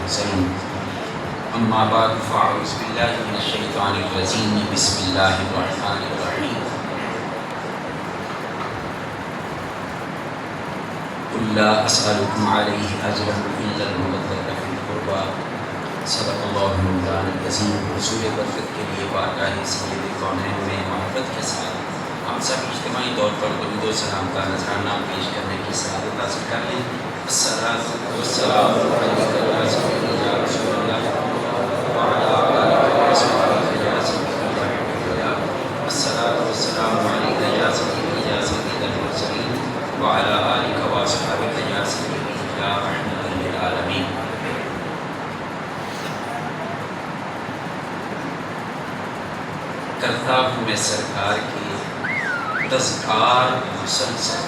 المرسلين اما بعد فاعوذ باللہ من الشیطان الرجیم بسم اللہ الرحمن الرحیم قل لا اسألكم علیہ اجرا الا المودۃ فی القربى صدق اللہ مولانا العظیم۔ رسول برکت کے لیے بارگاہ سید کونین میں محبت کے ساتھ ہم سب اجتماعی طور پر درود و سلام کا نذرانہ پیش کرنے کی سعادت حاصل کر لیں۔ الصلاۃ والسلام علیک یا سیدی یا رسول اللہ وعلی آلہ وصحبہ یا سیدی یا الصلاۃ والسلام علیک یا سیدی یا سید المرسلین وعلی آلہ وصحبہ یا سیدی یا رحمۃ للعالمین۔ کرتا ہوں میں سرکار کے تذکار مسلسل،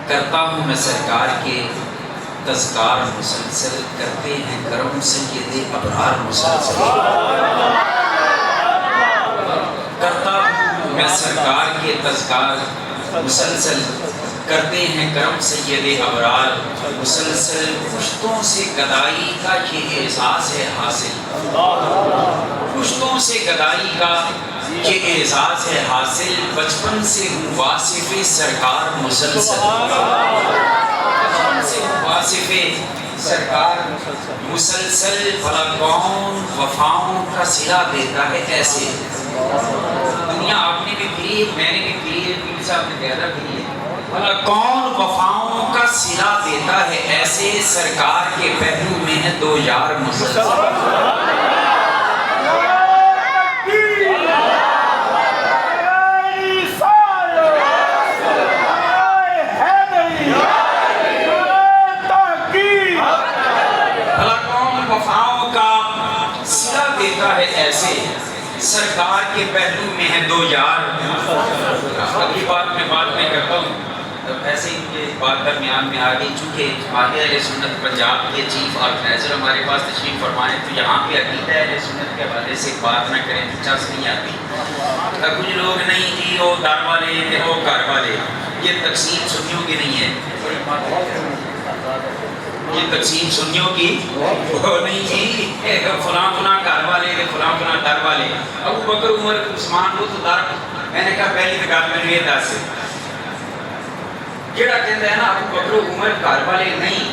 کرتا ہوں میں سرکار کے تذکار مسلسل، کرتے ہیں کرم سید ابرار مسلسل۔ کرتا ہوں میں سرکار کے تذکار مسلسل، کرتے ہیں کرم سید ابرار مسلسل۔ پشتوں سے گدائی کا یہ اعزاز ہے حاصل، پشتوں سے گدائی کا یہ اعزاز ہے حاصل، بچپن سے ہوں واصف سرکار مسلسل، بچپن سے ہوں واصف سرکار مسلسل۔ بھلا کون وفاؤں کا صلہ دیتا ہے ایسے، دنیا آپ نے بھی پی ہے، میں نے بھی پی ہے، پیر صاحب نے زیادہ پی ہے۔ بھلا کون وفاؤں کا صلہ دیتا ہے ایسے، سرکار کے پہلو میں ہے دو یار مسلسل۔ ایسے سرکار کے پہلو میں ہے دو یار۔ اگلی بات میں کرتا ہوں، ایسے ہی یہ بات درمیان میں آ گئی، چونکہ جماعت اہل سنت پنجاب کے چیف آرگنائزر ہمارے پاس تشریف فرمائے، تو یہاں پہ عقیدہ اہل سنت کے حوالے سے بات نہ کریں تو چس نہیں آتی۔ کچھ لوگ نہیں جی وہ دار والے وہ گھر والے، یہ تقسیم سنیوں کی نہیں ہے، یہ تقسیم سنیوں کی وہ نہیں جی، فلاں فلاں گھر والے فلاں فلاں در والے۔ ابو بکر عمر عثمان وہ تو در، میں نے کہا پہلی تو گل میں یہ دس جڑا کہتا ہے نا ابو بکر عمر گھر والے نہیں،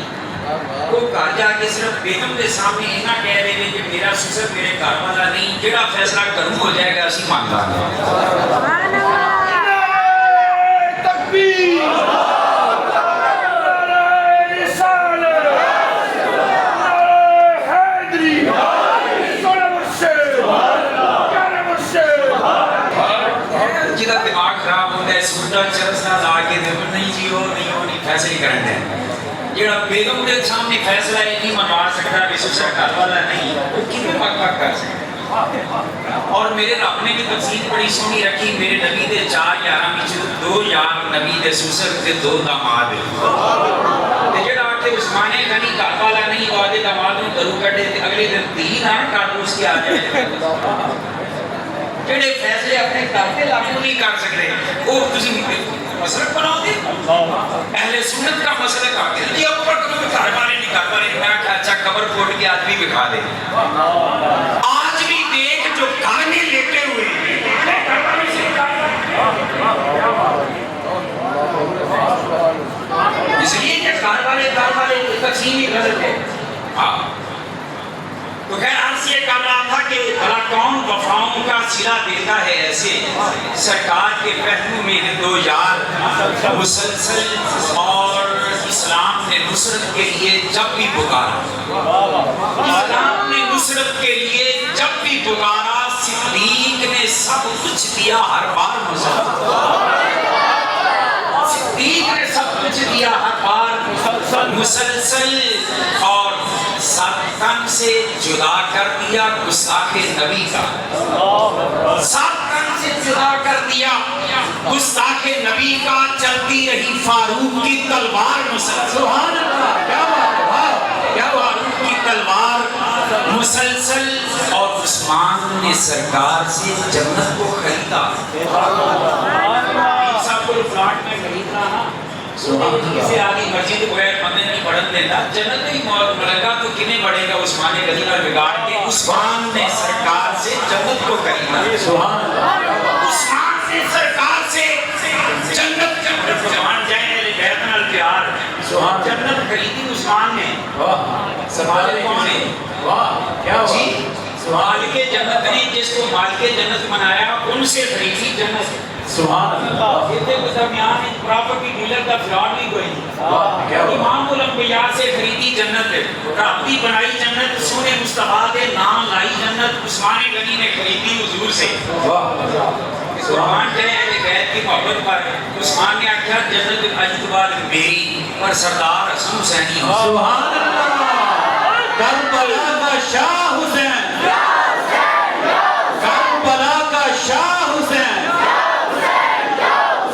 وہ گھر جا کے صرف بیگم کے سامنے اتنا کہہ دے کہ میرا سسر میرے گھر والا نہیں، جڑا فیصلہ کروں ہو جائے گا اسی مان لیں گے۔ فیصلے کرن دے جڑا بیگم دے سامنے فیصلہ یہ نہیں منوا سکتا کہ سسر گھر والا نہیں، وہ کیوں وقت کر سکتا۔ اور میرے رب نے بھی تفصیل بڑی سونی رکھی، میرے نبی دے 4 یاراں وچ 2 یار نبی دے سسر تے 2 داماد، تے جڑا آ کے عثمان غنی گھر والا نہیں وہ آدھے داماد نوں گھروں کڈے تے اگلے دن تین آن کارتوس کے آ جائے، جڑے فیصلے اپنے گھر تے لاگو نہیں کر سکتے وہ تسی مسلک بناؤ دے۔ اہل سنت کا مسئلہ کرتے ہیں یہ اوپر کبھی گھر والے نہیں، گھر والے میں کہا اچھا قبر پھوٹ کے آج بھی دکھا دے، آج بھی دیکھ جو گھر میں لیٹے ہوئے اس لیے کہ گھر والے تقسیم ہی غلط ہے۔ تو خیر عرض یہ کر رہا تھا کہ بھلا کون وفاؤں کا صلہ دیتا ہے ایسے، سرکار کے پہلو میں ہے 2 یار مسلسل، اور اسلام نے نصرت کے لیے جب بھی پکارا، اسلام نے نصرت کے لیے جب بھی پکارا، صدیق نے سب کچھ دیا ہر بار صدیق نے سب کچھ دیا ہر بار مسلسل، اور 7 تن سے جدا کر دیا گستاخ نبی کا، 7 تن سے جدا کر دیا گستاخ نبی کا، چلتی رہی فاروق کی تلوار مسلسل، سبحان اللہ، کیا بات ہے، کیا فاروق کی تلوار مسلسل، اور عثمان نے سرکار سے جنت کو خریدا۔ پلاٹ میں خرید رہا اسے آگے مسجد کو مندر نہیں بڑھن دینا جنت ہی ملکہ تو کنے بڑھے گا عثمان غنی اور بگاڑ کے عثمان نے سرکار سے جنت کو خریدا عثمان نے سرکار سے جنت جوان جائیں بیت نال پیار جنت خریدی عثمان نے کون ہے جی مالک جنت نے جس کو مالک جنت منایا ان سے خریدی جنت سبحان اللہ یہ کو درمیان ایک پراپرٹی ڈیلر کا فراڈ نہیں کوئی امام الانبیاء سے خریدی جنت رابطی بنائی جنت سونے مصطفیٰ کے نام لائی جنت عثمان غنی نے خریدی حضور سے قربان جائے اہل بیت کی محبت پر عثمان نے آخیا جنت اجتبار میری اور سردار حسن حسینی سبحان اللہ کربلا کا شاہ حسین کربلا کا شاہ حسین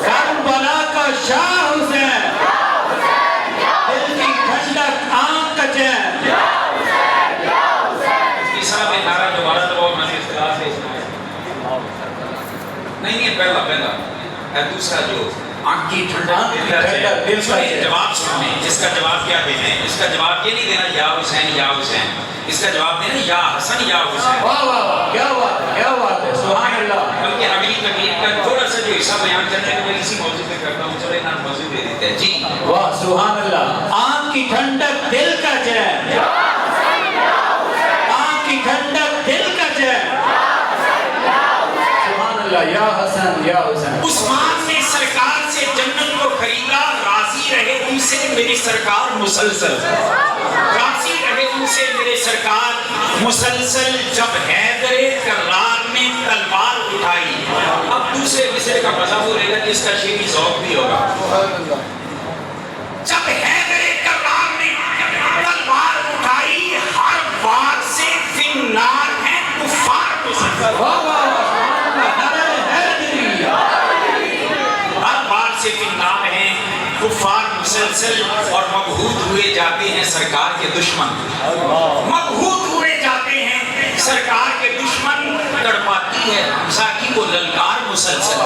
کربلا کا شاہ حسین دل کی ٹھنڈک آنکھ کا چین اس صاحب نعرہ دوبارہ تو بہت مزید اختلاف ہے نہیں پہلا دوسرا جو آنکھ کی ٹھنڈک دل کا جواب سننے جس کا جواب کیا دینا ہے اس کا جواب یہ نہیں دینا یا حسین یا حسین اس کا جواب دینا یا حسن یا حسین واہ واہ واہ کیا بات ہے سبحان اللہ بلکہ اگلی تقریر کا تھوڑا سا جو حصہ بیان کرنے کو میں اسی موضوع پہ کرتا ہوں چلو انہاں موضوع دے دیتے ہیں جی واہ سبحان اللہ آنکھ کی ٹھنڈک دل کا چین آنکھ کی ٹھنڈک دل کا چین سبحان اللہ یا حسن یا حسین عثمان نے سرکار سے جنت کو خریدا راضی رہے ان سے میری سرکار مسلسل راضی رہے ان سے میرے سرکار مسلسل جب حیدر کرار نے تلوار اٹھائی اب دوسرے مصرے کا مزہ ہو رہے گا کہ اس کا شیری ذوق بھی ہوگا جب حیدر کرار نے تلوار اٹھائی ہر بار سے فنار ہے کفار مسلسل ہر بار سے فنار ہیں کفار مسلسل اور مبہوت ہوئے جاتے ہیں سرکار کے دشمن مبہوت ہوئے جاتے ہیں سرکار کے دشمن تڑپاتی ہے حمزہ کی کو للکار مسلسل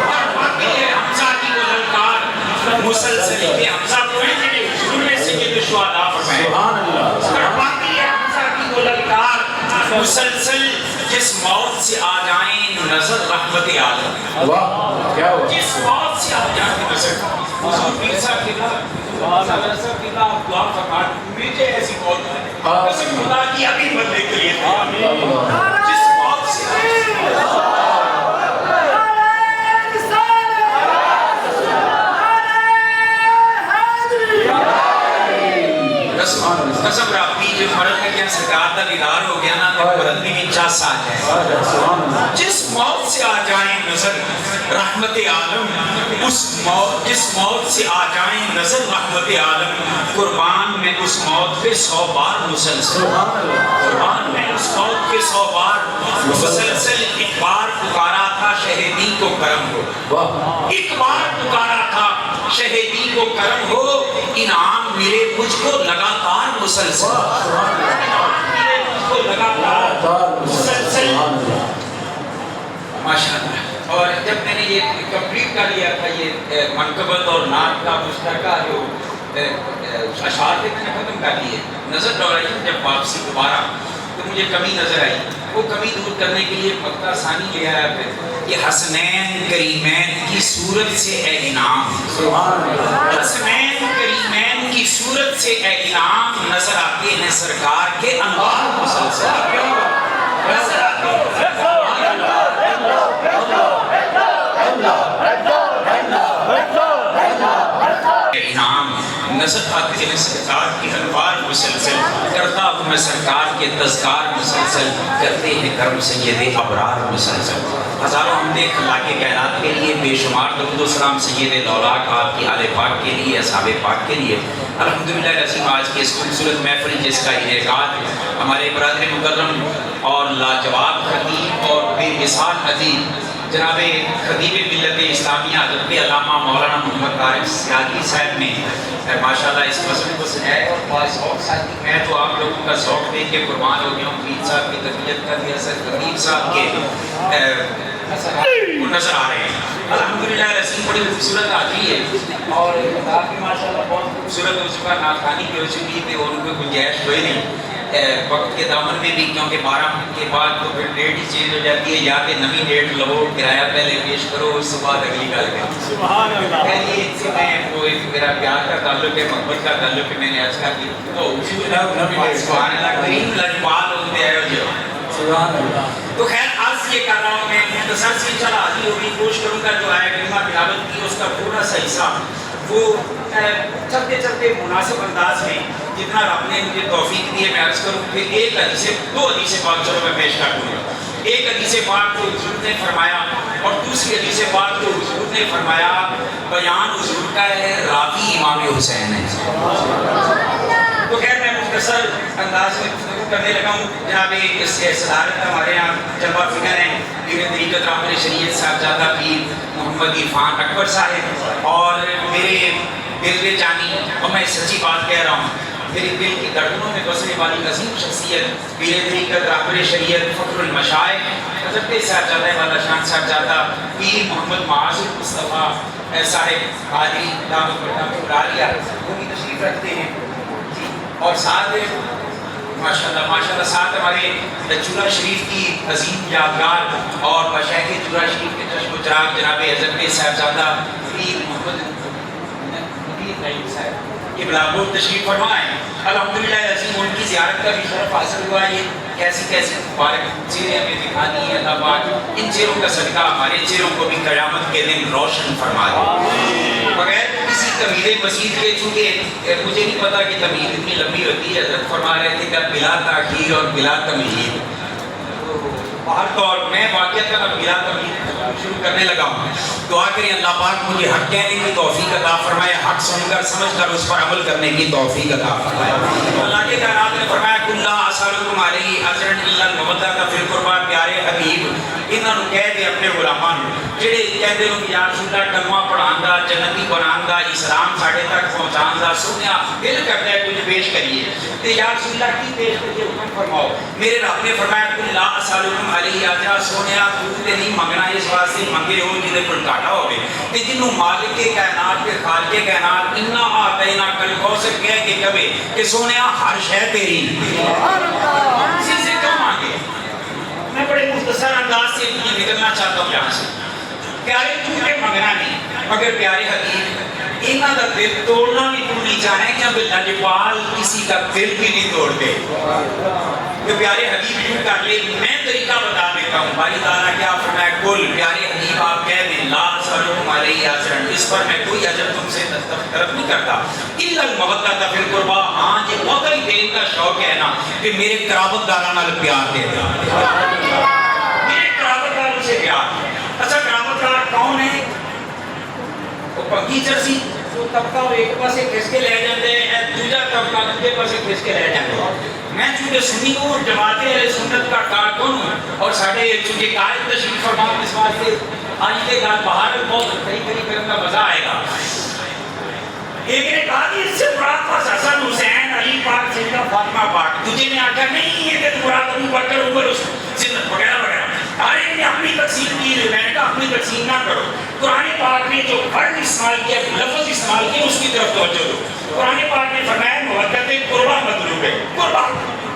تڑپاتی ہے حمزہ کی کو للکار مسلسل یہ حمزہ کو ہے جنہیں حضور میں سے یہ دشوادہ فرمائے تڑپاتی ہے حمزہ کی کو للکار مسلسل جس موت سے آ جائیں نظر رحمت عالم جس موت سے آ جائیں نظر حضور پیر صاحب کی دعا فرمائے مجھے ایسی موت ہے قسم خدا کی ابھی بدلے کے لیے جس موت سے قسم رابطی جو فرد میں کیا سرکار دا دیدار ہو گیا نا تو فرد بھی چاس آ جائے جس موت سے آ جائیں نظر رحمت عالم اس موت جس موت سے آ جائیں نظر رحمت عالم قربان میں اس موت پہ 100 بار مسلسل قربان میں اس موت پہ 100 بار مسلسل ایک بار پکارا تھا شہیدی کو کرم ہو ایک بار پکارا تھا شہیدی کو کرم ہو انعام ملے مجھ کو لگاتار مسلسل انعام ملے مجھ کو لگاتار مسلسل ماشاءاللہ اور جب میں نے یہ کمپلیٹ کر لیا تھا یہ منقبت اور نعت کا مشترکہ جو اشعار تھے میں نے ختم کر لیے نظر دوڑائی جب واپسی دوبارہ تو مجھے کمی نظر آئی وہ کمی دور کرنے کے لیے مقطع ثانی لے آیا پھر یہ حسنین کریمین کی صورت سے اے انعام حسنین کریمین کی صورت سے اے انعام نظر آتے ہیں سرکار کے انوار مسلسل نظر آتے ہیں انعام نظر آتے ہیں سرکار کے انوار مسلسل کرتا ہوں میں سرکار کے تذکار مسلسل کرتے ہیں کرم سید ابرار مسلسل ہزاروں حمدیں خلاق کائنات کے لیے بے شمار درود و سلام سید الاولیاء آپ کی آل پاک کے لیے اصحاب پاک کے لیے الحمدللہ العظیم آج کی اس خوبصورت محفل جس کا انعقاد ہمارے برادر مکرم اور لاجواب خطیب اور بے مثال عظیم جناب خطیب ملت اسلامیہ حضرت علامہ مولانا محمد طارق سیادی صاحب نے ماشاءاللہ اس مسئلے کو سجایا اور بہت ذوق ساتھی میں تو آپ لوگوں کا ذوق دیکھ کے قربان ہو گیا ہوں پیر صاحب کی تربیت کا بھی اثر خطیب صاحب کے وہ نظر آ رہے ہیں. الحمدللہ رسیم بڑی خوبصورت آدمی ہے اور کافی ماشاء اللہ بہت خوبصورت ہو چکا, ناخوانی بھی ہو چکی تھی اور ان کو گنجائش ہوئی نہیں وقت کے دامن میں بھی, کیونکہ 12 منٹ کے بعد تو پھر ڈیٹ ہی چینج ہو جاتی ہے, یا کہ نئی ڈیٹ لو, کرایہ پہلے پیش کرو, اس کے بعد اگلی گل کرو. سبحان اللہ. پہلی ان سے میں وہ ایک میرا پیار کا تعلق ہے, محبت کا تعلق ہے, میں نے عرض کر دیا تو سبحان اللہ کریم لجپال ہوتے ہیں جو سبحان اللہ. تو خیر آج یہ کر رہا ہوں میں مختصر سی انشاءاللہ حاضری ہوگی, کوشش کروں گا جو آیا کلمہ تلاوت کی اس کا تھوڑا سا حصہ وہ چلتے چلتے مناسب انداز میں جتنا رب نے مجھے توفیق دی ہے میں عرض کروں. پھر ایک حدیث دو حدیث پاک چلو میں پیش کر دوں گا. ایک حدیث پاک کو حضور نے فرمایا اور دوسری حدیث پاک کو حضور نے فرمایا بیان حضور کا ہے, راوی امام حسین ہے. تو خیر میں مختصر انداز میں گفتگو کرنے لگا ہوں. جناب اس سے صدارت ہمارے یہاں جلوہ فکر ہیں پیر طریقت رحمت شریعت صاحبزادہ پیر محمد عرفان اکبر صاحب, اور میرے دل کے جانی, اور میں سچی بات کہہ رہا ہوں, میرے دل کی دھڑکنوں میں بسنے والی عظیم شخصیت پیر طریقت رحمت شریعت فخر المشائخ حضرت صاحبزادہ والا شان صاحبزادہ پیر محمد معاذ المصطفیٰ صاحب قادری دامت برکاتہ العالیہ وہ بھی تشریف رکھتے ہیں. اور ساتھ ماشاءاللہ ساتھ ہمارے چورا شریف کی عظیم یادگار اور مشائخ چورا شریف کے چشم و چراغ جناب حضرت صاحبزادہ پیر محمد نبی نعیم صاحب یہ بلاغور تشریف فرمائیں. الحمدللہ عظیم ان کی زیارت کا بھی شرف حاصل ہوا. یہ کیسی کیسی مبارک چہرے ہمیں دکھا دی ہے اللہ پاک, ان چہروں کا صدقہ ہمارے چہروں کو بھی قیامت کے دن روشن فرما دے بغیر کسی تمہید مزید کے. چونکہ مجھے نہیں پتا کہ تمہید اتنی لمبی ہوتی ہے, حضرت فرما رہے تھے کہ بلا تاخیر اور بلا تمہید. ہر طور میں واقعات کا بلا تمہید شروع کرنے لگا ہوں. دعا کریں اللہ پاک مجھے حق کہنے کی توفیق عطا فرمائے, حق سن کر سمجھ کر اس پر عمل کرنے کی توفیق عطا فرمائے. اللہ کے کائنات نے فرمایا کل اسالکم علیہ اجرا الا المودۃ فی القربى. پیارے حبیب انہاں نوں کہہ دے اپنے غلاماں جڑے کہندے ہو کہ یا رسول اللہ کلمہ پڑھان دا, جنتی بنان دا, اسلام ساڈے تک پہنچان دا, سنیا دل کردا ہے کچھ پیش کریے تے یا رسول اللہ کی پیش کریے حکم فرماؤ. میرے رب نے فرمایا کل اسالکم علیہ اجرا, سونیا تو تے نہیں منگنا اس واسطے منگے ہو جے کول گھاٹا ہوے تے جنوں مالک کے کائنات کے خالق کائنات انا اعطینا کل کوثر کہہ کے کہے کہ سونیا ہر شے تیری. سبحان اللہ. اسی سے کیوں مانگے؟ میں بڑے مختصر انداز سے یہ نکلنا چاہتا ہوں یہاں سے. پیارے تو کے منگنا نہیں مگر پیارے حبیب انہاں دا دل توڑنا بھی تو نہیں چاہے کہ لجپال کسی کا دل بھی نہیں توڑتے. کہ پیارے حبیب یوں کر لے, میں طریقہ بتا دیتا ہوں. باری تعالیٰ کیا فرمایا کل پیارے حبیب آپ کہہ دیں لا اسالکم علیہ اجرا, اس پر میں کوئی اجر تم سے طلب نہیں کرتا الا المودۃ فی القربى. ہاں یہ موقع ہی دین کا شوق ہے نا کہ میرے قرابت داراں نال پیار دے دے, میرے قرابت داروں سے پیار. اچھا قرابت دار کون ہے؟ وہ پکی چرسی وہ طبقہ ایک پاسے کھس کے لے جاندے ہیں, دوجا طبقہ دوسرے پاسے کھس کے لے جاندے ہیں. میں چونکہ سنی ہوں, جماعت اہل سنت کا کارکن ہوں, اور ساڈے چونکہ قائد تشریف فرما اس واسطے آج کے گل باہر بہت کئی کرنے کا مزہ آئے گا. ایک نے کہا کہ اس سے مراد پاس حسن حسین علی پاک سیدہ فاطمہ پاک, دوسرے نے آخر نہیں یہ کہ مراد ابو بکر عمر عثمان وغیرہ وغیرہ. ہر ایک نے اپنی تقسیم کی, میں نے کہا اپنی تقسیم نہ کرو. قرآن پاک نے جو فرد استعمال کیا, لفظ استعمال کیا, اس کی طرف توجہ دو. قرآن پاک نے فرمایا مودت قربہ مطلوب ہے, قربہ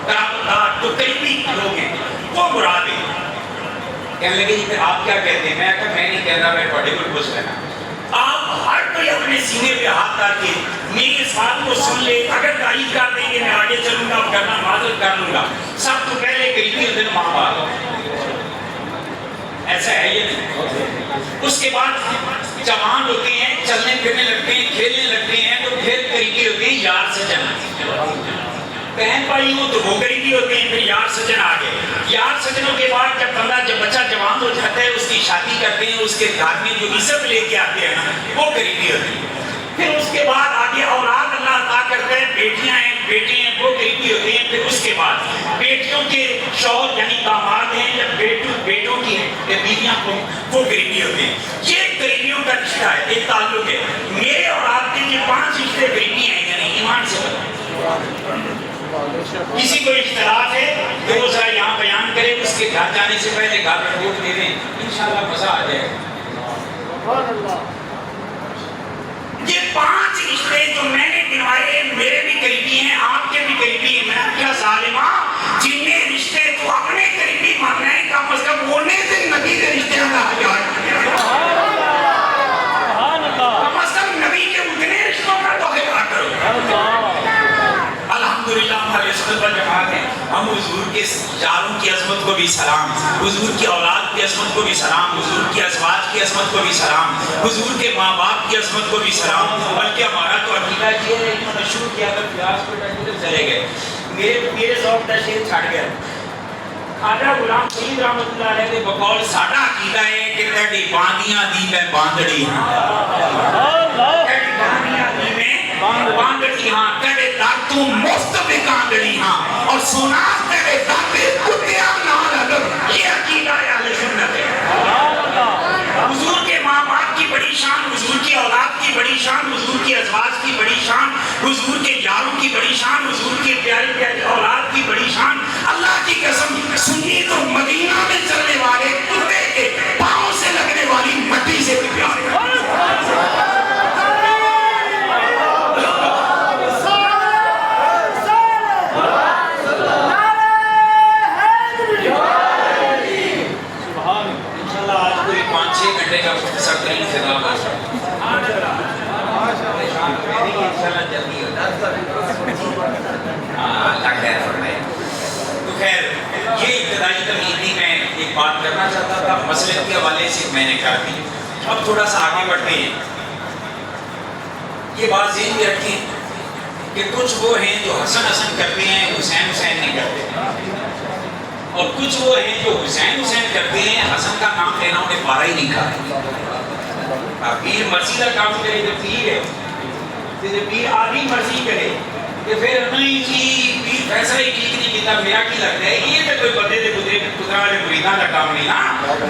قرابت دار جو قریبی لوگ ہیں وہ مراد ہے. کہنے لگے جی پھر آپ کیا کہتے ہیں؟ میں کہا میں نہیں کہتا, میں تھوڑے کو پوچھ لینا. آپ ہر کوئی اپنے سینے پہ ہاتھ ڈال کے میری اس بات کو سن لے. اگر تعریف کر دیں گے میں آگے چلوں گا, کرنا معذرت کر لوں گا. سب تو پہلے قریبی ہوتے ہیں ماں باپ, ایسا ہے یہ نہیں. اس کے بعد جوان ہوتے ہیں, چلنے پھرنے لگتے ہیں, کھیلنے لگتے ہیں, تو پھر قریبی ہوتے ہیں یار سجن. بہن بھائی ہو تو وہ قریبی ہوتے ہیں, پھر یار سجن آ گئے. یار سجنوں کے بعد جب بچہ جوان ہو جاتا ہے اس کی شادی کرتے ہیں, اس کے گھر میں جو عزت لے کے آتے ہیں نا وہ قریبی ہوتے ہیں. پھر اس کے بعد آگے اولاد اللہ عطا کرتا ہے, بیٹیاں ہیں بیٹے ہیں وہ قریبی ہوتے ہیں. پھر اس کے بعد بیٹیوں کے شوہر یعنی داماد ہیں, جب بیٹوں کی ہیں بیویاں کو وہ قریبی ہوتے ہیں. یہ قریبیوں کا رشتہ ہے, ایک تعلق ہے. میرے اور آپ کے یہ 5 رشتے قریبی ہیں, یعنی ایمان سے بتا کسی کو اختلاف ہے تو وہ ذرا یہاں بیان کرے، اس کے گھر جانے سے پہلے گھر رپورٹ دے دیں، انشاءاللہ مزہ آ جائے گا۔ یہ 5 رشتے جو میں نے گنوائے میرے بھی قریبی ہیں، آپ کے بھی قریبی ہیں۔ میں کیا ظالمہ جن میں رشتے تو اپنے قریبی ماننا ہے، کم از کم ہونے سے نبی کے رشتے اللہ کم از کم نبی کے اتنے رشتوں کا تو حیا کرو۔ الحمدللہ ہمارے سنت و جماعت ہیں، ہم حضور کے یاروں کی عظمت کو بھی سلام، حضور کی اولاد کی عظمت کو بھی سلام، حضور کی ازواج کی عظمت کو بھی سلام، حضور کے ماں باپ کی عظمت کو بھی سلام۔ بلکہ ہمارا تو عقیدہ یہ ہے، انہوں نے شروع کیا تھا پیاس کو ٹائم چلے گئے، میرے ذوق کا شیر چھڑ گیا۔ خواجہ غلام فرید رحمۃ اللہ علیہ کے بقول ساڈا عقیدہ ہے کہ تیری باندیاں دی میں باندڑی ہاں، تیری باندیاں دی میں باندڑی ہاں، تیرے داتوں مفت بکاندڑی ہاں، اور سونا تیرے داتے کتیاں نال الگ۔ یہ عقیدہ اہل سنت ہے۔ حضور کے ماں باپ کی بڑی شان، حضور کی اولاد کی بڑی شان، حضور کی ازواج کی بڑی شان، حضور کے یاروں کی بڑی شان، حضور کی پیاری پیاری اولاد کی بڑی شان۔ اللہ کی قسم سنی تو مدینہ میں چلنے والے کتے کے پاؤں سے لگنے والی مٹی سے بھی پیارے۔ بات کرنا چاہتا تھا مسلک کے حوالے سے میں نے کر دی۔ اب تھوڑا سا آگے بڑھتے ہیں۔ یہ بات ذہن میں رکھیں کہ کچھ وہ ہیں جو حسن حسن کرتے ہیں، حسین حسین نہیں کرتے، اور کچھ وہ ہیں جو حسین حسین کرتے ہیں، حسن کا نام لینا انہیں پارا ہی نہیں کھاتا۔ پیر مرضی کا کام کرے جو پیر ہے، پیر آدھی مرضی کرے کہ پھر نہیں جی پیر فیصلہ ہی ٹھیک نہیں کیتا، میرا کی لگتا ہے یہ تو کوئی بندے دے گزرا والے مریداں کا کام نہیں نا۔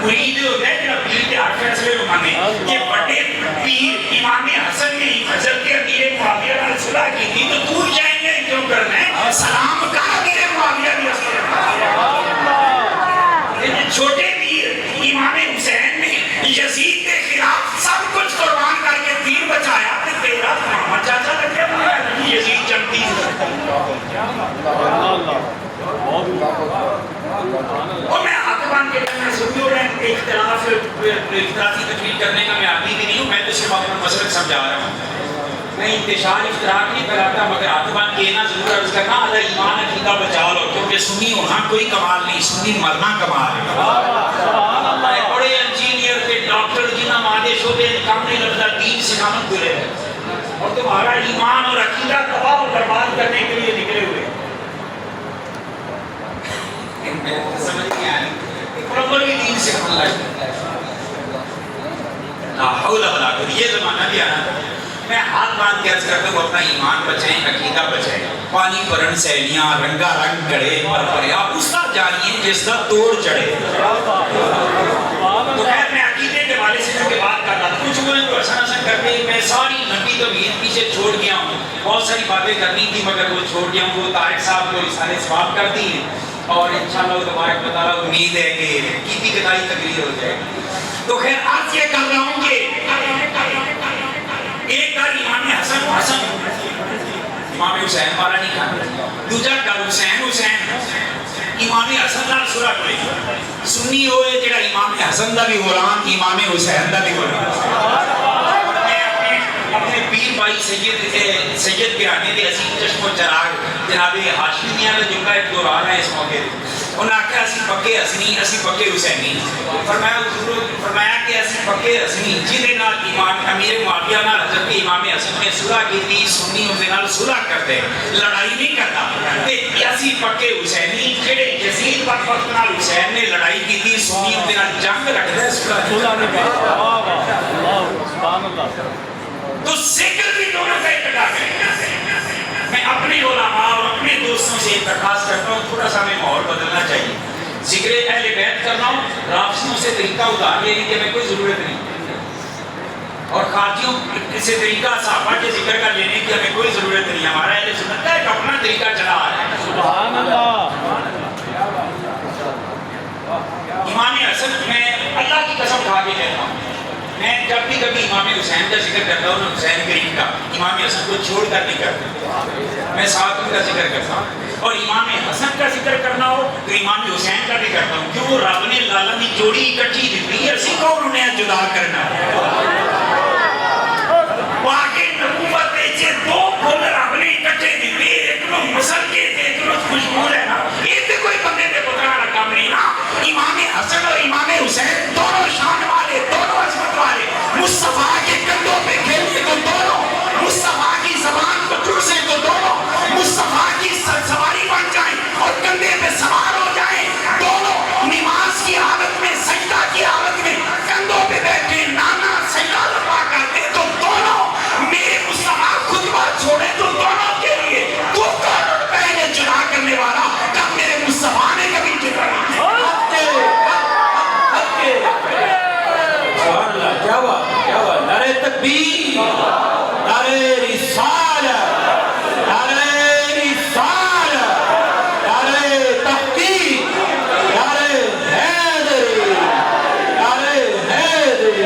مرید ہوتا ہے جڑا پیر کے ہر فیصلے کو مانے۔ یہ بڑے پیر امام حسن نے حضرت امیر معاویہ نال صلح کی تھی، تو تو جائیں گے کیوں کرنا ہے؟ سلام کر امیر معاویہ نے۔ چھوٹے پیر امام حسین نے یزید کے خلاف سب کچھ قربان کر کے دین بچایا، تو تیرا ماما چاچا لگے یزید جنتی۔ اور میں ہاتھ باندھ کے کہنا سنیوں میں اختلافی تقریر کرنے کا میں عادی بھی نہیں ہوں، میں تو صرف اپنا مسلک سمجھا رہا ہوں۔ میں انتشار اختلاف نہیں پھیلاتا، مگر ہاتھ باندھ کے نا ضرور عرض کرنا اللہ ایمان عقیدہ بچا لو، کیونکہ سنی ہونا کوئی کمال نہیں، سنی مرنا کمال ہے۔ بڑے انجینئر کے ڈاکٹر جنہ مادے شعبے کام نہیں لگتا، دین سے نامت گرے ہیں، اور تمہارا ایمان اور عقیدہ تباہ و برباد کرنے کے لیے نکلے ہوئے۔ سمجھ نہیں آئی پراپر بھی دین سے حملہ ہے۔ لا حول ولا قوت، یہ زمانہ بھی آنا تھا۔ میں ہاتھ باندھ کے عرض کرتا ہوں اپنا ایمان بچائیں، عقیدہ بچائیں۔ پانی پرن سیلیاں رنگا رنگ کڑے پر پریا اس کا جانیے جس کا توڑ چڑھے۔ تو خیر میں عقیدے کے والے سے جو کہ بات کر رہا تھا، کچھ وہ جو حسن حسن کرتے ہیں، میں ساری لمبی طویل پیچھے چھوڑ گیا ہوں، بہت ساری باتیں کرنی تھی مگر وہ چھوڑ گیا ہوں۔ وہ طارق صاحب کو رسالے ثواب کر دی ہیں، اور انشاءاللہ تبارک و تعالیٰ امید ہے کہ کیتی کتائی تقریر ہو جائے گی۔ تو خیر آج یہ کر رہا ہوں کہ ایک کر امام حسن امام حسین والا نہیں کھانا، دوجا کر حسین امام حسن نال صلح کرے، سنی ہوئے جڑا امام حسن دا بھی غلام امام حسین دا بھی غلام۔ میں اپنے پیر بھائی سید گرانے دے عظیم چشم و چراغ جناب ہاشمی میاں کا جملہ ایک دوران ہے اس موقع انہوں نے آخیا اسی پکے حسنی اسی پکے حسینی، فرمایا کہ اسی پکے حسنی جہدے نال امام امیر معاویہ نال حضرت امام حسن نے صلح کی، سنی اس نال صلح کرتے لڑائی نہیں کرتا، تے اسی پکے حسینی جڑے یزید وقت نال حسین نے لڑائی کی، سنی اس نال جنگ رکھدا ہے صلح نہیں کرتا۔ سبحان اللہ۔ تو ذکر بھی دونوں کا اکٹھا کریں۔ میں اپنے علماء اور اپنے دوستوں سے درخواست کرتا ہوں تھوڑا سا ہمیں ماحول بدلنا چاہیے۔ ذکر اہل بیت کرنا ہوں، رافضیوں سے طریقہ ادھار لینے کی ہمیں کوئی ضرورت نہیں۔ اور خارجیوں سے طریقہ صحابہ کے ذکر کا لینے کی ہمیں کوئی ضرورت نہیں. ہمارا اہل سنت کا ایک اپنا طریقہ چلا آ رہا ہے. سبحان اللہ. امام حسن میں اللہ کی قسم کھا کے کہتا ہوں, میں جب بھی کبھی امام حسین کا ذکر کرتا ہوں نا, حسین کریم کا, امام حسن کو چھوڑ کر نہیں کرتا, میں ساتھ ان کا ذکر کرتا ہوں. اور امام حسن کا ذکر کرنا ہو تو امام حسین کا بھی کرتا ہوں, کیوں رب نے لالا کی جوڑی اکٹھی دی ہے, اسی کو انہوں نے جدا کرنا ہے. واقعی نبوت سے دو پھول رب نے اکٹھے دیتے, ایک نو مسل کے ایک نو خوشبو ہے نا, یہ تو کوئی بندے دے پترا رکھا نہیں نا. امام حسن اور امام حسین دونوں شان والے, دونوں عظمت والے, مصطفیٰ کے کندھوں پہ کھیلنے کو دونوں, مصطفیٰ کی زبان کو چوسے کو دونوں, مصطفیٰ کی سواری بن جائیں اور کندھے پہ سوار ہو جائیں دونوں, نماز کی حالت میں, سجدہ کی حالت میں کندھوں پہ بیٹھے نانا سجدہ لگا کرتے تو دونوں, میرے مصطفیٰ خطبہ چھوڑے تو دونوں کے لیے تو کون پہلے جدا کرنے والا, کب میرے مصطفیٰ نے کبھی جدا نہیں. کیا بات, کیا بات. نعرہ تکبیر, نعرہ رسالت, نعرہ رسالت, نعرہ تحقیق, نعرہ حیدری, نعرہ حیدری.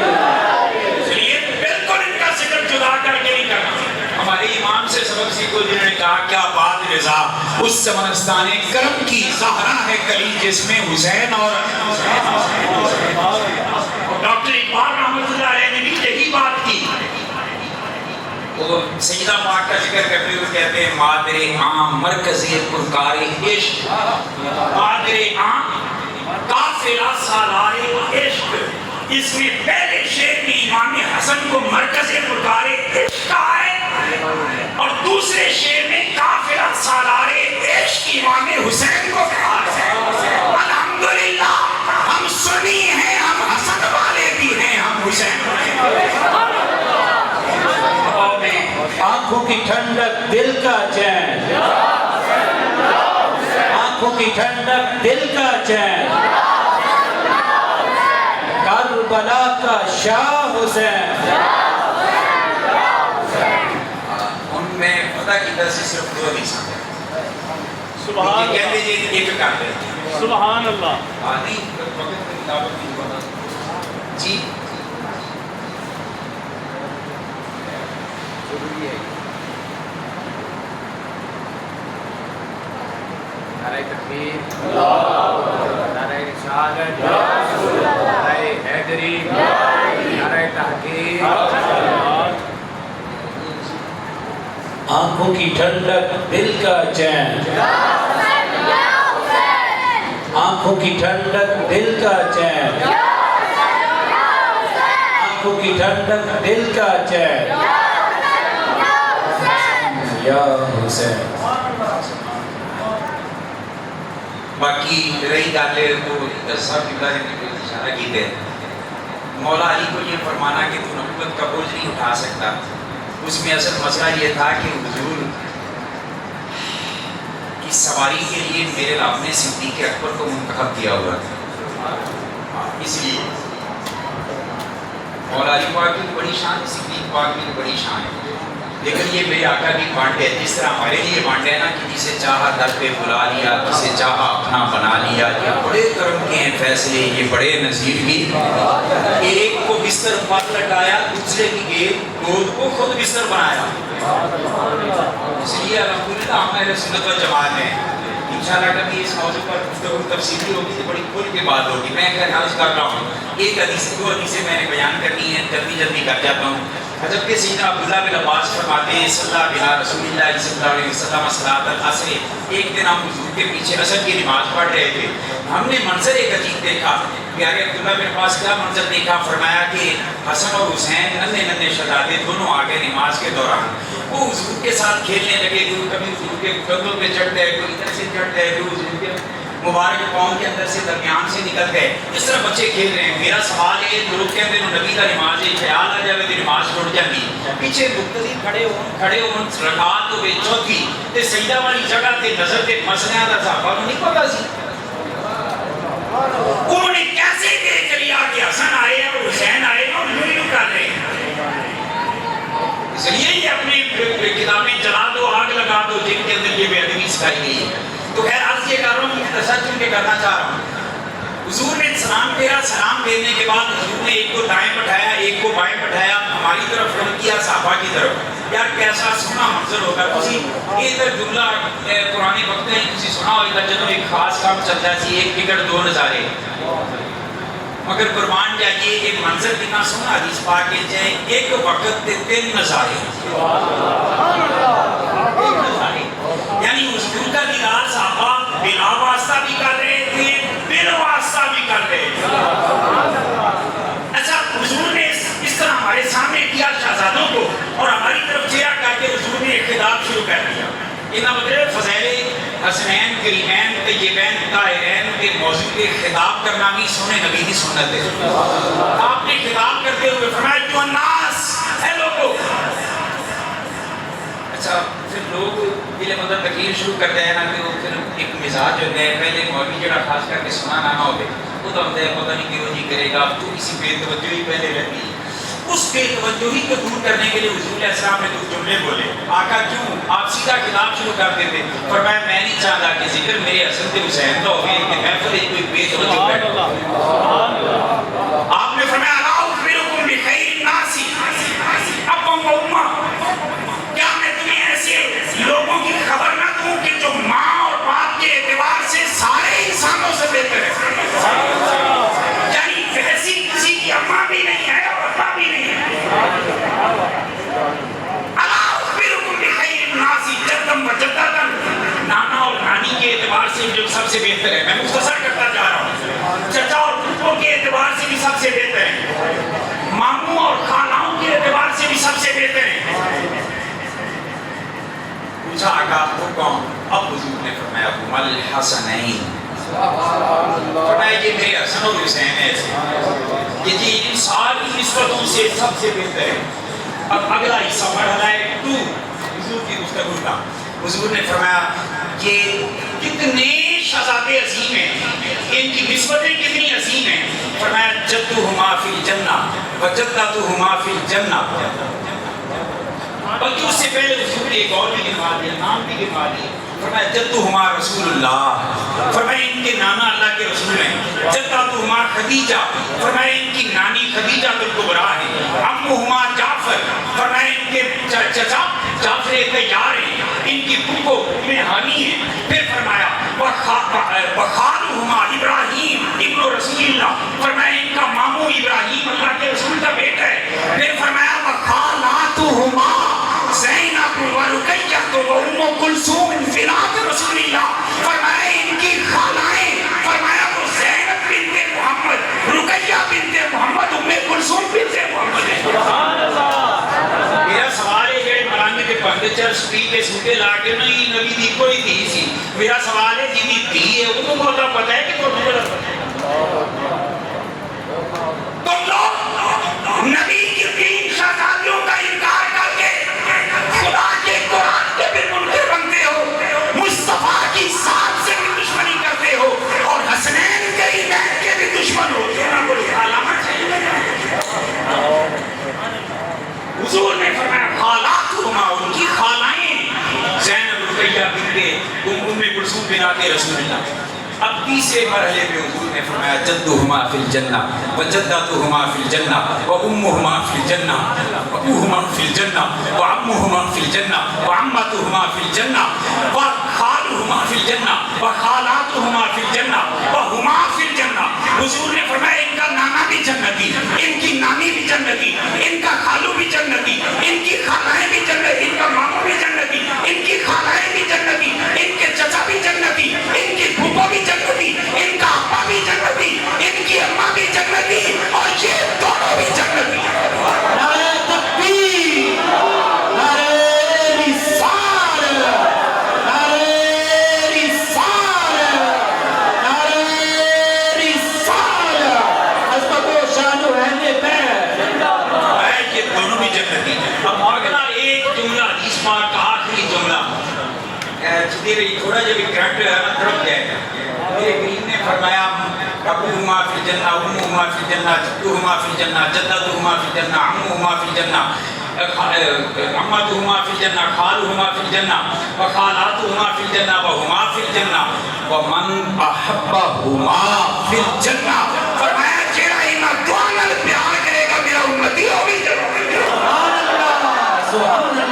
چلیے بالکل ان کا ذکر جدا کر کے نہیں کرنا. ہمارے امام سے سبق سیکھو جنہوں نے کہا کیا بات رضا, اس چمنستان کرم کی زہرا ہے کلی جس میں حسین اور ڈاکٹر اقبال رحمۃ اللہ علیہ نے بھی یہی بات کی. وہ سیدہ پاک کا ذکر کرتے ہوئے کہتے ہیں مادر عام مرکز پرکار عشق, مادر عام قافلہ سالار عشق. اس میں پہلے شعر میں امام حسن کو مرکز پرکار عشق کہا ہے, اور دوسرے شعر میں قافلہ سالار عشق امام حسین کو کہا ہے. الحمدللہ ہم سنی ہیں, ہم حسن والے بھی ہیں, ہم حسین والے. آنکھوں کی ٹھنڈک دل کا چین, آنکھوں کی ٹھنڈک دل کا چین, کربلا کا شاہ حسین. ان میں پتہ کی درسی صرف دو حدیث ہیں. سبحان اللہ. کہتے ہیں ایک کر دیتے ہیں. سبحان اللہ. نہیں وقت کی کتابت نہیں پتا جی. نعرہ تکبیر, نعرہ رسالت, نعرہ حیدری, نعرہ تحقیق. آنکھوں کی ٹھنڈک دل کا چین, آنکھوں کی ٹھنڈک دل کا چین, آنکھوں کی ٹھنڈک دل کا چین, یا حسین. باقی رہی گالے تو صاحب قبلہ نے اشارہ کی تھے, مولا علی کو یہ فرمانا کہ تو نبوت کا بوجھ نہیں اٹھا سکتا, اس میں اصل مسئلہ یہ تھا کہ حضور کی سواری کے لیے میرے رب نے صدیق اکبر کو منتخب کیا ہوا تھا. اس لیے مولا علی پاک کی بڑی شان, صدیق پاک کی بڑی شان ہے, لیکن یہ میرے آقا کی بانٹ ہے. جس طرح ہمارے لیے بانٹ ہے نا کہ جسے چاہا در پہ بلا لیا, جسے چاہا اپنا بنا لیا. یہ بڑے کرم کے ہیں فیصلے, یہ بڑے نظیر بھی. ایک کو بستر پر لٹایا, دوسرے کی گود کو خود بستر بنایا. اس لیے الحمدللہ ہم اہل سنت والجماعت ہیں. انشاءاللہ کبھی اس موضوع پر گفتگو تفصیلی ہوگی تو بڑی کھل کے بات ہوگی. میں ایک عرض کر رہا ہوں, ایک حدیث دو حدیثیں میں نے بیان کرنی ہے, جلدی کر جاتا ہوں. حضرت سیدنا عبداللہ بن عباس فرماتے ہیں صلی اللہ علیہ رسول اللہ صلی اللہ علیہ وسلم صلاۃ العصر, ایک دن ہم حضور کے پیچھے عصر کی نماز پڑھ رہے تھے. ہم نے منظر ایک عجیب دیکھا. پیارے عبداللہ بن عباس کیا منظر دیکھا, فرمایا کہ حسن اور حسین ننھے شہزادے دونوں آگے نماز کے دوران وہ حضور کے ساتھ کھیلنے لگے. کبھی حضور کے کندھوں پہ چڑھ گئے, کوئی ادھر سے چڑھ گئے, کوئی حضور کے مبارک پاؤں کے اندر سے درمیان سے نکل گئے. اس طرح بچے کھیل رہے ہیں. میرا سوال ہے, لوگ کہتے ہیں نبی کا نماز ہے, خیال آ جائے تو نماز چھوڑ جاتی. پیچھے مقتدی کھڑے ہون رکعت تو چوتھی تے سجدہ والی جگہ تے نظر تے مسئلہ دا صحابہ کو نہیں پتا سی. انہوں نے کیسے دیکھ لیا کہ حسن آئے اور حسین آئے اور یوں کر رہے ہیں. اس لیے یہ اپنی کتابیں جلا دو، آگ لگا دو جن کے اندر یہ بے ادبی سکھائی گئی ہے. تو خیر عرض یہ کر رہا ہوں، مختصر چن کے کرنا چاہ رہا ہوں. حضور نے سلام پھیرا، سلام پھیرنے کے بعد حضور نے ایک کو دائیں بٹھایا، ایک کو بائیں بٹھایا، ہماری طرف رخ کیا، صحابہ کی طرف. یار کیسا سونا منظر ہوگا. تسی یہ جملہ قرآن وقت ہے تسی سنا ہوگا جب ایک خاص کام چلتا ہے، ایک ٹکٹ دو نظارے. مگر قربان جائیے یہ منظر کتنا سونا حدیث پاک کے جائے، ایک وقت تے تین نظارے. یعنی حضور کا دیدار صحابہ بلا واسطہ بھی کر رہے تھے، بلا واسطہ بھی کر رہے تھے. اچھا حضور نے اس طرح ہمارے سامنے کیا شہزادوں کو، اور ہماری طرف چہرہ کر کے حضور نے ایک خطاب شروع کر دیا. انہاں مطلب فضائل حسنین کریمین طیبین طاہرین کے موضوع پہ خطاب کرنا بھی سونے نبی کی سنت ہے. آپ نے خطاب کرتے ہوئے فرمایا جو الناس ہے لوگوں. اچھا پھر لوگ یہ مطلب تقریر شروع کرتے ہیں نا کہ وہ پھر ایک مزاج ہوتا ہے، پہلے مولوی جڑا خاص کر کے سنانا نہ ہوتے وہ تو ہوتا ہے پتہ نہیں کیوں جی کرے گا، تو اسی بے توجہی پہلے رہتی ہے. اس بے توجہی کو دور کرنے کے لیے حضور علیہ السلام نے کچھ جملے بولے. آقا کیوں؟ آپ سیدھا خطاب شروع کر دیتے. فرمایا میں نہیں چاہتا کہ ذکر میرے حسن تے حسین کا ہوگی کہ محفل ایک کوئی بے توجہ بیٹھے. آپ نے فرمایا لا اخبرکم بخیر الناس ابا و امہ، کیا میں تمہیں ایسے لوگوں کی خبر نہ دوں کہ جو ماں اور باپ کے اعتبار سے سارے انسانوں سے بہتر ہے. یعنی ویسی کسی کی اماں بھی نہیں ہے اور ابا بھی نہیں ہے. الا اخبرکم بخیر الناس جدم و جدتم، نانا اور نانی کے اعتبار سے جو سب سے بہتر ہے. میں مختصر کرتا جا رہا ہوں. چچا اور پھپھو کے اعتبار سے بھی سب سے بہتر ہے، ماموں اور خالاؤں کے اعتبار سے بھی سب سے بہتر ہے. پوچھا آقا آپ کو کون؟ اب حضور نے فرمایا ہما الحسنین، فرمایا یہ میرے حسن اور حسین ہے، یہ جی ان ساری نسبتوں سے سب سے بہتر ہے. اب اگلا حصہ مرحلہ ہے تو حضور کی گفتگو کا. حضور نے فرمایا یہ کتنے شہزادے عظیم ہیں، ان کی نسبتیں کتنی عظیم ہیں. فرمایا جدہما فی الجنہ وجدتہما فی الجنہ. بلکہ اس سے پہلے حضور نے ایک اور بھی گنوا دیا، نام بھی گنوا دیا. فرمایا جدہما رسول اللہ، فرمایا ان کے نانا اللہ کے رسول ہیں. جدتہما خدیجہ، فرمایا ان کی نانی خدیجہ الکبریٰ ہے. عمہما جعفر، فرمایا ان کے چچا جعفر طیار ہیں، ان کی پھپھو ام ہانی ہیں. پھر فرمایا وخالہما ابراہیم ابن رسول اللہ، فرمایا ان کا ماموں ابراہیم اللہ کے رسول کا بیٹا ہے. پھر فرمایا وخالاتہما زینب و رقیہ و ام کلثوم فنات رسول اللہ، فرمایا ان کی خالائیں، فرمایا وہ زینب بنت محمد، رقیہ بنت محمد، ام کلثوم بنت محمد ہے. سبحان اللہ. میرا سوال ہے جڑے ملنگ کے پنڈ چر سپی کے سوٹے لا کے نہیں نبی دی کوئی تھی سی، میرا سوال ہے جی دی تھی ہے وہ بہت پتہ ہے کہ تمہیں بڑا پتہ ہے. تم لوگ نبی کی تین شہزادیوں کا انکار کر کے خدا کے قرآن کے بھی منکر بنتے ہو، مصطفیٰ کی ساتھ سے بھی دشمنی کرتے ہو، اور حسنین کے ایمان کے بھی دشمن ہو. کیوں کوئی علامت ہے؟ حضور نے فرمایا خالاتہما، ان کی خالائیں زینب رقیہ بنت ام کلثوم بنات رسول اللہ. اب تیسرے مرحلے میں حضور نے فرمایا جدہما فی الجنہ وجدتہما فی الجنہ وامہما فی الجنہ وابوہما فی الجنہ وعمہما فی الجنہ وعمتہما فی الجنہ وخالہما فی الجنہ وخالاتہما فی الجنہ وہما فی الجنہ. حضور نے فرمایا ان کا نانا بھی جنتی، ان کی نانی بھی جنتی، ان کا خالو بھی جنتی، ان کی خالائیں بھی جنتی، ان کا ماموں بھی جنتی، ان کی خالائیں بھی جنتی، ان کے چچا بھی جنتی، ان کی پھوپھو بھی جنتی، ان کا ابا بھی جنتی، ان کی اماں بھی جنتی، اور یہ دونوں بھی جنتی. نعرہ تکبیر، نعرہ رسالت، نعرہ رسالت، نعرہ رسالت. عظمت و شان و اہل بیت، یہ دونوں بھی جنتی. اب اگلا ایک جملہ حدیث پاک کا آخری جملہ جدی رہی تھوڑا جب کرنٹ ہے نا تھڑک جائے گا. میرے کریم نے فرمایا ابوہما فی الجنہ امہما فی الجنہ جدہما فی الجنہ جدتہما فی الجنہ عمہما فی الجنہ. عمتهما في الجنة خالهما في الجنة وخالاتهما في الجنة وهما في الجنة ومن أحبهما في الجنة فرمایا جیڑا انہاں دوواں نال پیار کرے گا میرا امتی ہوگی سبحان اللہ